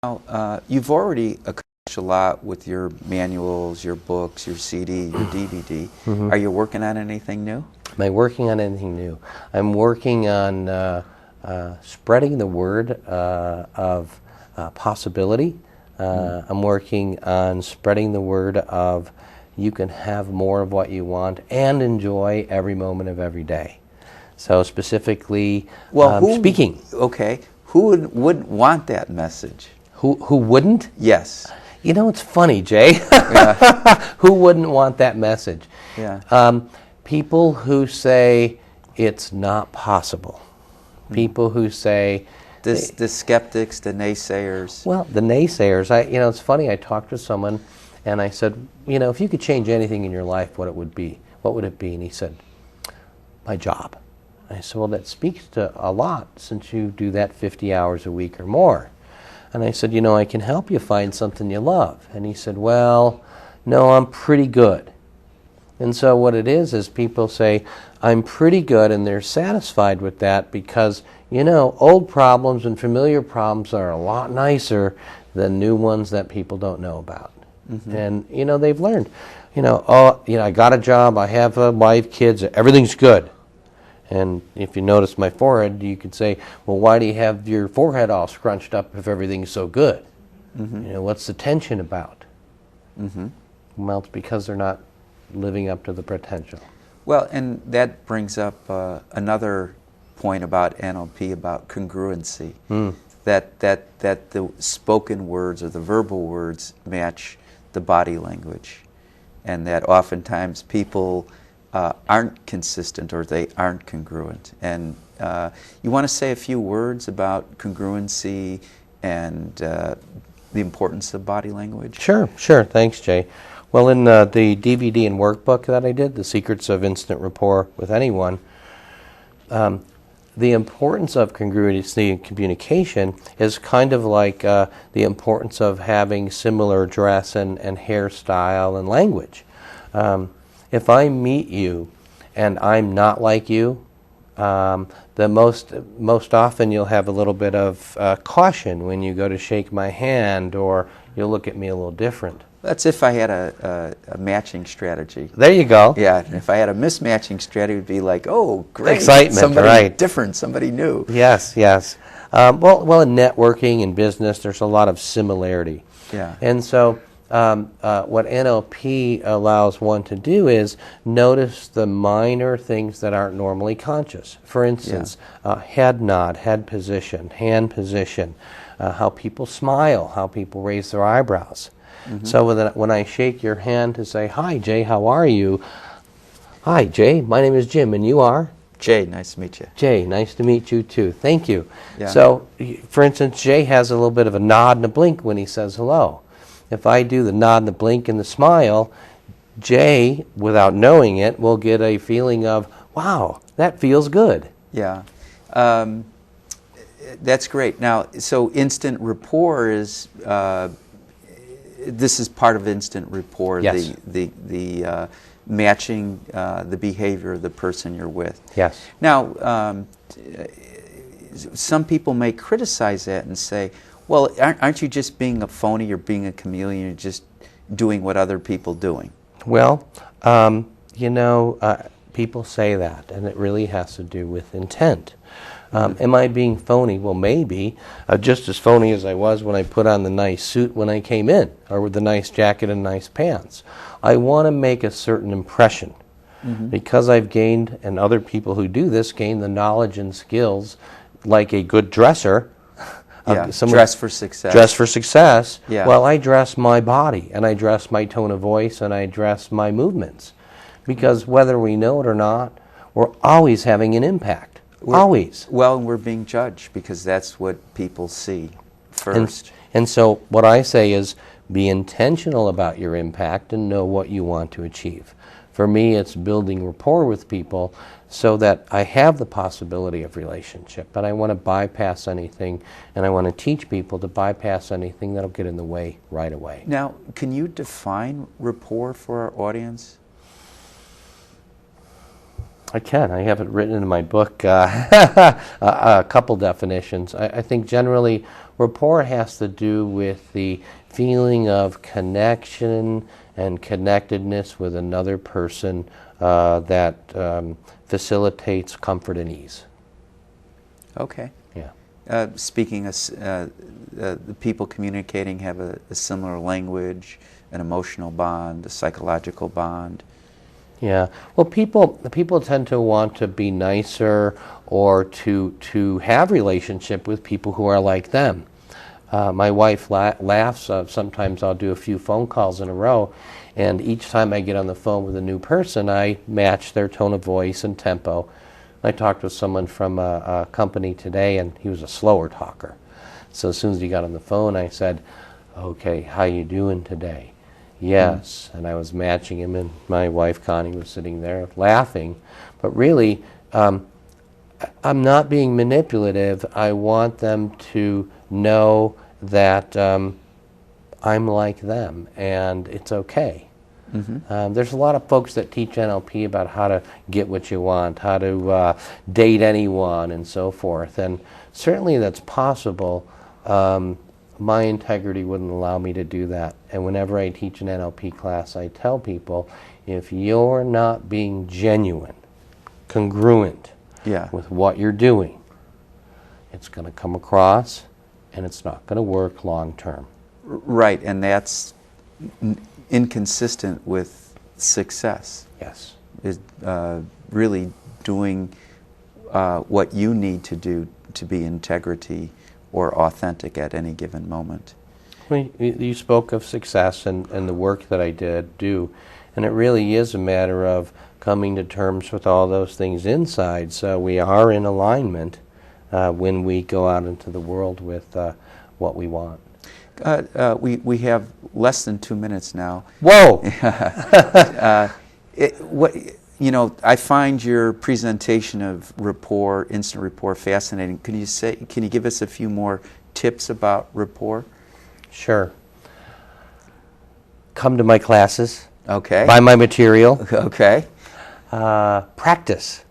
Now, you've already accomplished a lot with your manuals, your books, your CD, your DVD. Are you working on anything new? Am I working on anything new? I'm working on spreading the word of possibility. I'm working on spreading the word of you can have more of what you want and enjoy every moment of every day. So specifically, speaking. Okay. Who wouldn't want that message? Who wouldn't? Yes. You know, it's funny, Jay. Yeah. Who wouldn't want that message? Yeah. People who say it's not possible. People who say... The skeptics, the naysayers. Well, the naysayers. It's funny, I talked to someone and I said, if you could change anything in your life, what would it be? And he said, my job. I said, well, that speaks to a lot since you do that 50 hours a week or more. And I said, I can help you find something you love. And he said, well, no, I'm pretty good. And so what it is people say, I'm pretty good, and they're satisfied with that because, old problems and familiar problems are a lot nicer than new ones that people don't know about. And, they've learned, I got a job, I have a wife, kids, everything's good. And if you notice my forehead, you could say, well, why do you have your forehead all scrunched up if everything's so good? What's the tension about? Well, it's because they're not living up to the potential. Well, and that brings up another point about NLP, about congruency, that the spoken words or the verbal words match the body language, and that oftentimes people aren't consistent or they aren't congruent. And you want to say a few words about congruency and the importance of body language? Sure. Thanks, Jay. Well, in the DVD and workbook that I did, The Secrets of Instant Rapport with Anyone, the importance of congruency in communication is kind of like the importance of having similar dress and hairstyle and language. If I meet you and I'm not like you, the most often you'll have a little bit of caution when you go to shake my hand, or you'll look at me a little different. That's if I had a matching strategy. There you go. Yeah, and if I had a mismatching strategy, it would be like, oh, great. Excitement, somebody right. different, somebody new. Yes. Well, in networking and business, there's a lot of similarity. Yeah. And so what NLP allows one to do is notice the minor things that aren't normally conscious. For instance, head nod, head position, hand position, how people smile, how people raise their eyebrows. So when I shake your hand to say, hi, Jay, how are you? Hi, Jay, my name is Jim, and you are? Jay, nice to meet you. Jay, nice to meet you too. Thank you. Yeah. So, for instance, Jay has a little bit of a nod and a blink when he says hello. If I do the nod and the blink and the smile, Jay, without knowing it, will get a feeling of, wow, that feels good. Yeah. That's great. Now, so instant rapport is... this is part of instant rapport, yes. the matching the behavior of the person you're with. Yes. Now, some people may criticize that and say, well, aren't you just being a phony or being a chameleon, you're just doing what other people are doing? Well, people say that, and it really has to do with intent. Am I being phony? Well, maybe. Just as phony as I was when I put on the nice suit when I came in, or with the nice jacket and nice pants. I want to make a certain impression. Because I've gained, and other people who do this gain the knowledge and skills like a good dresser. Dress for success. Dress for success. Yeah. Well, I dress my body, and I dress my tone of voice, and I dress my movements. Because whether we know it or not, we're always having an impact. Always. Well, we're being judged because that's what people see first. And so what I say is be intentional about your impact and know what you want to achieve. For me, it's building rapport with people so that I have the possibility of relationship, but I want to bypass anything, and I want to teach people to bypass anything that'll get in the way right away. Now, can you define rapport for our audience? I can. I have it written in my book, a couple definitions. I think generally Rapport has to do with the feeling of connection and connectedness with another person that facilitates comfort and ease. Okay. Yeah. Speaking of the people communicating have a similar language, an emotional bond, a psychological bond. Yeah. Well, people tend to want to be nicer or to have relationship with people who are like them. My wife laughs. Sometimes I'll do a few phone calls in a row, and each time I get on the phone with a new person, I match their tone of voice and tempo. I talked with someone from a company today, and he was a slower talker. So as soon as he got on the phone, I said, "Okay, how you doing today?" "Yes." And I was matching him, and my wife Connie was sitting there laughing. But really, I'm not being manipulative. I want them to know that I'm like them, and it's okay. There's a lot of folks that teach NLP about how to get what you want, how to date anyone, and so forth. And certainly that's possible. My integrity wouldn't allow me to do that. And whenever I teach an NLP class, I tell people, if you're not being genuine, congruent with what you're doing, it's going to come across, and it's not going to work long term. Right, and that's inconsistent with success. Yes. Is really doing what you need to do to be integrity or authentic at any given moment. Well, you spoke of success and the work that I do, and it really is a matter of coming to terms with all those things inside, so we are in alignment when we go out into the world with what we want. We have less than 2 minutes now. Whoa! I find your presentation of rapport, instant rapport, fascinating. Can you give us a few more tips about rapport? Sure. Come to my classes. Okay. Buy my material. Okay. Practice.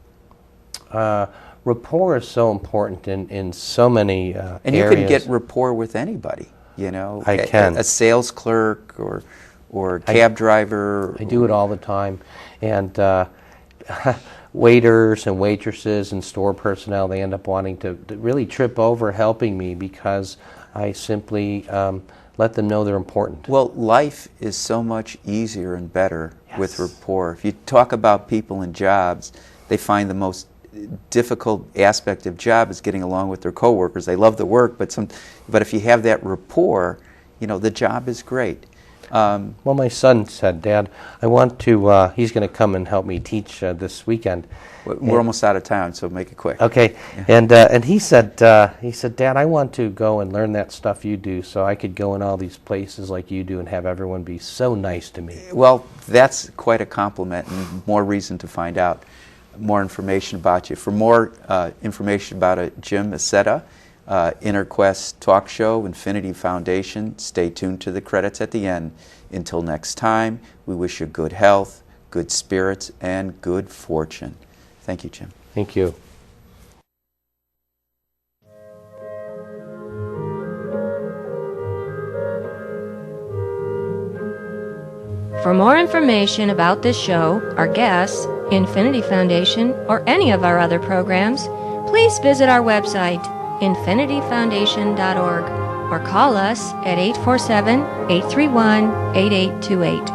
Rapport is so important in so many and areas. you can get rapport with anybody. I can. A sales clerk or cab driver. I do it all the time. And waiters and waitresses and store personnel, they end up wanting to really trip over helping me because I simply let them know they're important. Well, life is so much easier and better with rapport. If you talk about people and jobs, they find the most difficult aspect of job is getting along with their coworkers. They love the work, but if you have that rapport, the job is great. Well, my son said, "Dad, I want to." He's going to come and help me teach this weekend. We're almost out of time, so make it quick. Okay, yeah. And he said, "Dad, I want to go and learn that stuff you do, so I could go in all these places like you do and have everyone be so nice to me." Well, that's quite a compliment, and more reason to find out more information about you. For more information about Jim Accetta, Inner Quest Talk Show, Infinity Foundation, stay tuned to the credits at the end. Until next time, we wish you good health, good spirits, and good fortune. Thank you, Jim. Thank you. For more information about this show, our guests, Infinity Foundation, or any of our other programs, please visit our website, infinityfoundation.org, or call us at 847-831-8828.